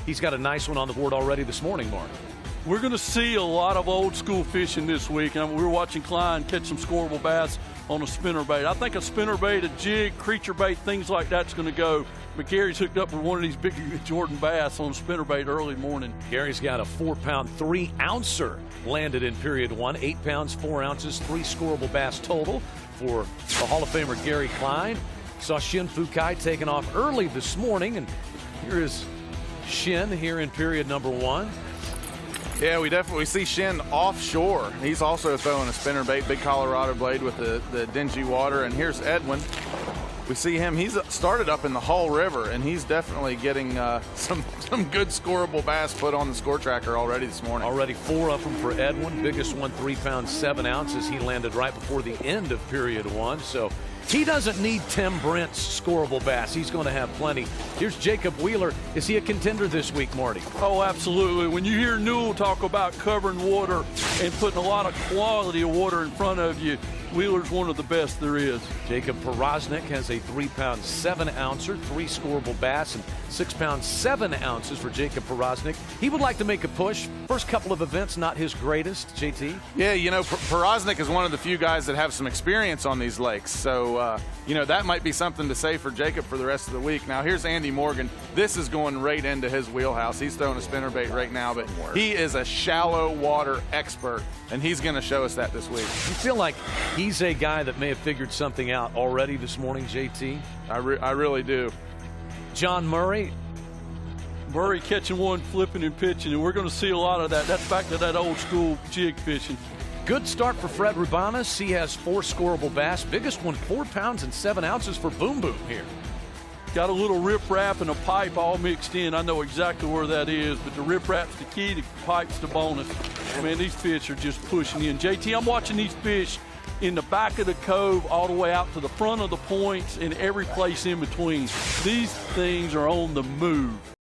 he's got a nice one on the board already this morning, Mark. We're going to see a lot of old school fishing this week. And we're watching Klein catch some scoreable bass on a spinnerbait. I think a spinnerbait, a jig, creature bait, things like that's going to go. But Gary's hooked up with one of these big Jordan bass on a spinnerbait early morning. Gary's got a 4-pound, 3-ouncer landed in period 1. 8 pounds, 4 ounces, 3 scoreable bass total for the Hall of Famer Gary Klein. Saw Shin Fukai taking off early this morning, and here is Shin here in period number 1. Yeah, we definitely see Shin offshore. He's also throwing a spinnerbait, big Colorado blade with the dingy water. And here's Edwin. We see him. He's started up in the Hull River, and he's definitely getting some good scoreable bass put on the score tracker already this morning. Already 4 of them for Edwin. Biggest one, 3 pounds, 7 ounces. He landed right before the end of period 1. So he doesn't need Tim Brent's scoreable bass. He's going to have plenty. Here's Jacob Wheeler. Is he a contender this week, Marty? Oh, absolutely. When you hear Newell talk about covering water and putting a lot of quality of water in front of you, Wheeler's one of the best there is. Jacob Perosnik has a 3-pound, 7-ouncer, 3 scoreable bass, and 6 pounds, 7 ounces for Jacob Perosnik. He would like to make a push. First couple of events, not his greatest, JT. Yeah, you know, Perosnik is one of the few guys that have some experience on these lakes. So, you know, that might be something to say for Jacob for the rest of the week. Now, here's Andy Morgan. This is going right into his wheelhouse. He's throwing a spinnerbait right now, but he is a shallow water expert, and he's going to show us that this week. You feel like he's a guy that may have figured something out already this morning, JT? I really do. John Murray. Murray catching one, flipping and pitching, and we're going to see a lot of that. That's back to that old school jig fishing. Good start for Fred Ravana. He has 4 scoreable bass. Biggest one, 4 pounds and 7 ounces for Boom Boom here. Got a little riprap and a pipe all mixed in. I know exactly where that is, but the riprap's the key, the pipe's the bonus. Man, these fish are just pushing in. JT, I'm watching these fish in the back of the cove all the way out to the front of the points and every place in between. These things are on the move.